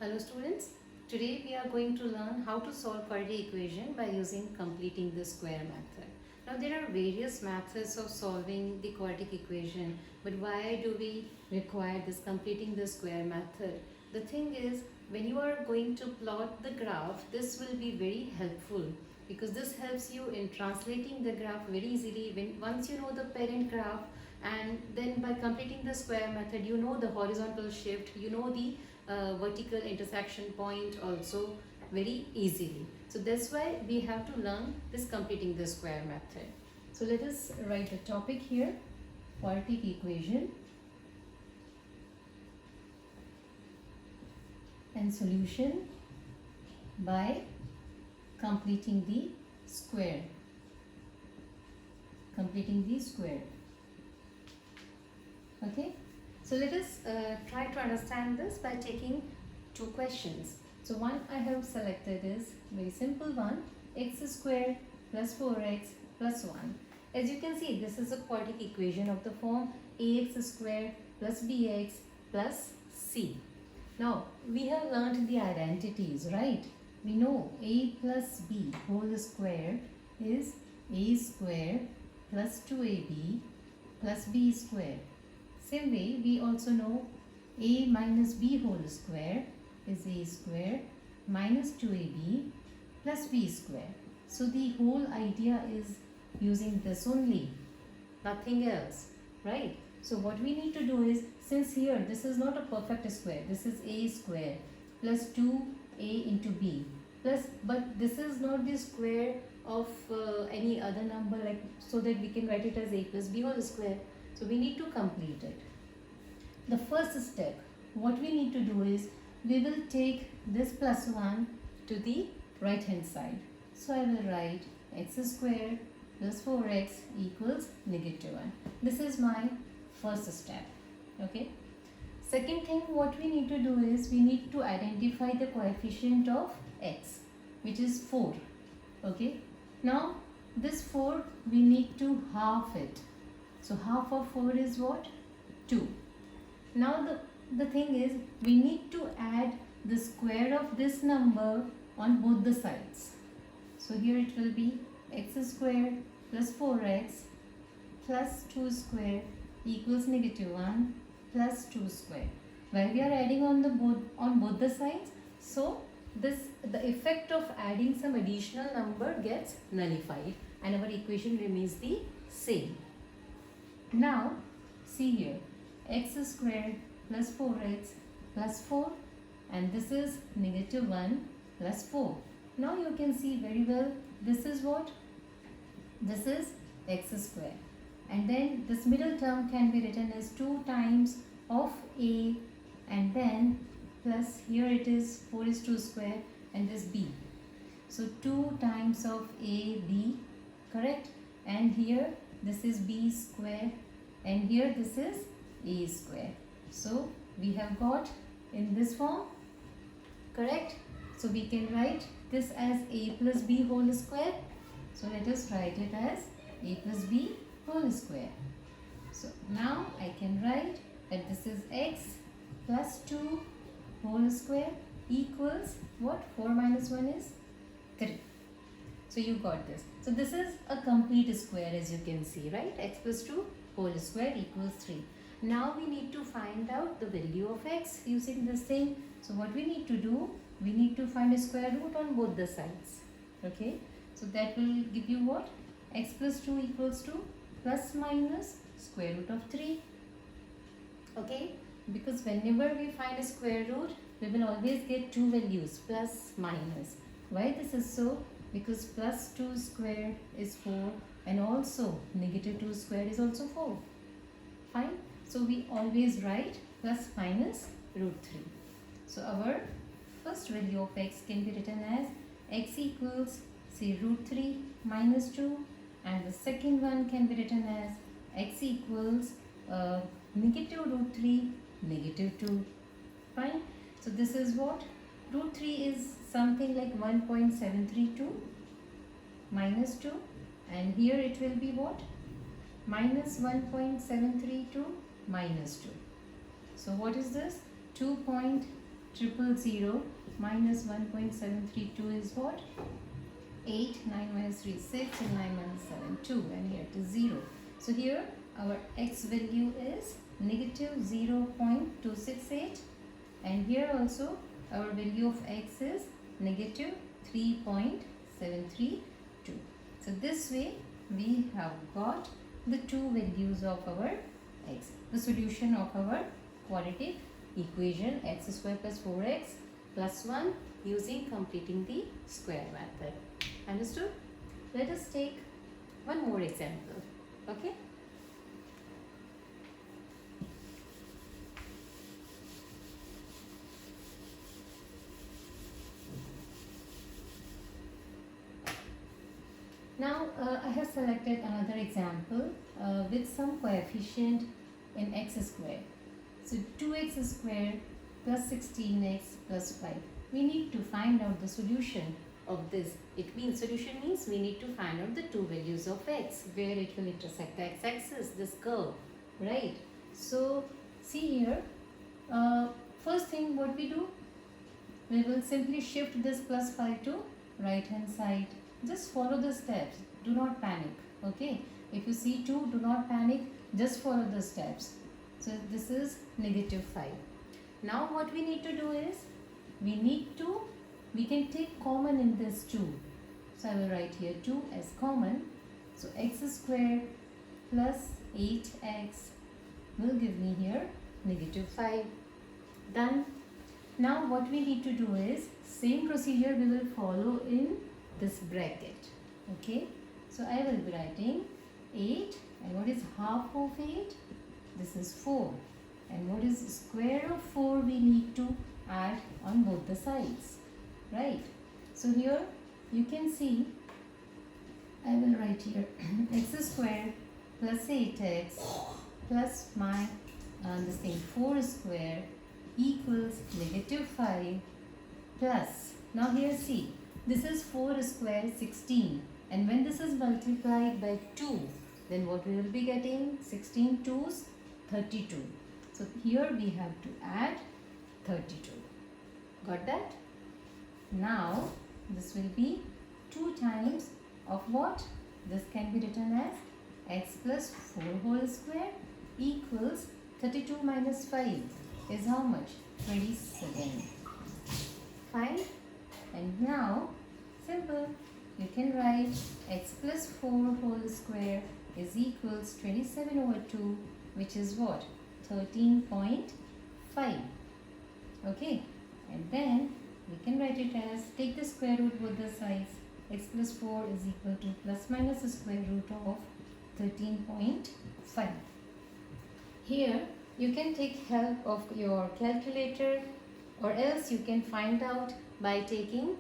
Hello students, today we are going to learn how to solve quadratic equation by using completing the square method. Now there are various methods of solving the quadratic equation, but why do we require this completing the square method? The thing is, when you are going to plot the graph, this will be very helpful because this helps you in translating the graph very easily. Once you know the parent graph, and then by completing the square method, you know the horizontal shift, you know the vertical intersection point also very easily. So that's why we have to learn this completing the square method. So let us write a topic here, quadratic equation and solution by completing the square. Completing the square. Okay. So let us try to understand this by taking two questions. So one I have selected is very simple one, x squared plus 4x plus 1. As you can see, this is a quadratic equation of the form ax squared plus bx plus c. Now we have learned the identities, right? We know a plus b whole square is a square plus 2ab plus b square. Same way, we also know a minus b whole square is a square minus 2ab plus b square. So the whole idea is using this only, nothing else, right? So what we need to do is, since here this is not a perfect square, this is a square plus 2a into b plus, but this is not the square of any other number, like, so that we can write it as a plus b whole square. So we need to complete it. The first step, what we need to do is, we will take this plus 1 to the right hand side. So I will write x squared plus 4x equals negative 1. This is my first step. Okay. Second thing what we need to do is, we need to identify the coefficient of x, which is 4. Okay. Now this 4 we need to half it. So half of 4 is what? 2. Now the thing is, we need to add the square of this number on both the sides. So here it will be x squared plus 4x plus 2 square equals negative 1 plus 2 square. While we are adding on both the sides, so the effect of adding some additional number gets nullified and our equation remains the same. Now see here, x squared plus 4x plus 4, and this is negative 1 plus 4. Now you can see very well, this is what? This is x squared, and then this middle term can be written as 2 times of a, and then plus here it is 4 is 2 square and this b. So 2 times of a b, correct? And here this is b square, and here this is a square. So we have got in this form, correct? So we can write this as a plus b whole square. So let us write it as a plus b whole square. So now I can write that this is x plus 2 whole square equals what? 4 minus 1 is 3. So you got this. So this is a complete square, as you can see, right? X plus 2 whole square equals 3. Now we need to find out the value of x using this thing. So what we need to do, we need to find a square root on both the sides. Okay. So that will give you what? X plus 2 equals to plus minus square root of 3. Okay. Because whenever we find a square root, we will always get two values, plus minus. Why this is so? Because plus 2 square is 4, and also negative 2 square is also 4. Fine. So we always write plus minus root 3. So our first value of x can be written as x equals, say, root 3 minus 2, and the second one can be written as x equals negative root 3 negative 2. Fine. So this is what? Root 3 is something like 1.732 minus 2, and here it will be what? Minus 1.732 minus 2. So what is this? 2.732 000 minus 1.732 is what? 8, 9 minus 3 6, and 9 minus 7 2, and here it is 0. So here our x value is negative 0.268, and here also our value of x is negative 3.732. So this way we have got the two values of our x, the solution of our quadratic equation x square plus 4x plus 1 using completing the square method. Understood? Let us take one more example. Okay? Now I have selected another example with some coefficient in x square. So 2x square plus 16x plus 5. We need to find out the solution of this. It means solution means we need to find out the two values of x where it will intersect the x-axis, this curve, right? So see here, first thing what we do, we will simply shift this plus 5 to right hand side. Just follow the steps, do not panic. Okay, if you see 2, do not panic, just follow the steps. So this is negative 5. Now what we need to do is we can take common in this 2. So I will write here 2 as common. So x square plus 8x will give me here negative 5. Done. Now what we need to do is same procedure we will follow in this bracket. Okay, so I will be writing 8, and what is half of 8? This is 4, and what is square of 4? We need to add on both the sides, right? So here you can see I will write here x square plus 8x plus my this thing 4 square equals negative 5 plus, now here see, this is 4 square 16, and when this is multiplied by 2, then what we will be getting? 16 2's 32. So here we have to add 32. Got that? Now this will be 2 times of what? This can be written as x plus 4 whole square equals 32 minus 5 is how much? 27. Fine. And now simple, you can write x plus 4 whole square is equals 27 over 2, which is what? 13.5. Okay, and then we can write it as, take the square root both the sides, x plus 4 is equal to plus minus the square root of 13.5. Here you can take help of your calculator, or else you can find out by taking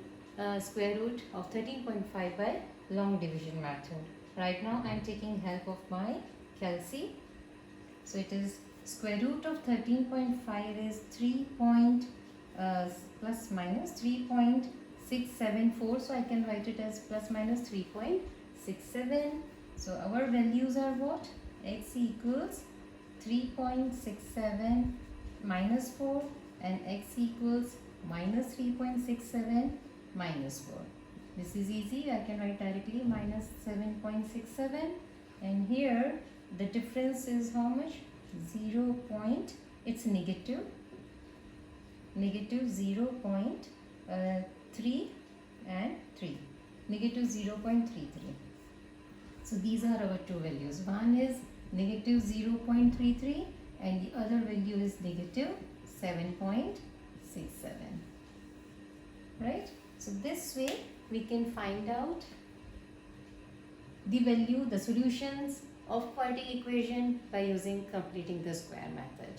square root of 13.5 by long division method. Right now I am taking help of my calci. So it is square root of 13.5 is 3 plus minus 3.674. So I can write it as plus minus 3.67. So our values are what? X equals 3.67 minus 4 and x equals minus 3.67 minus 4. This is easy. I can write directly minus 7.67, and here the difference is how much? 0. It's negative 0.3 and 3, negative 0.33. So these are our two values. One is negative 0.33 and the other value is negative 7.67. Right? So this way we can find out the value, the solutions of quadratic equation by using completing the square method.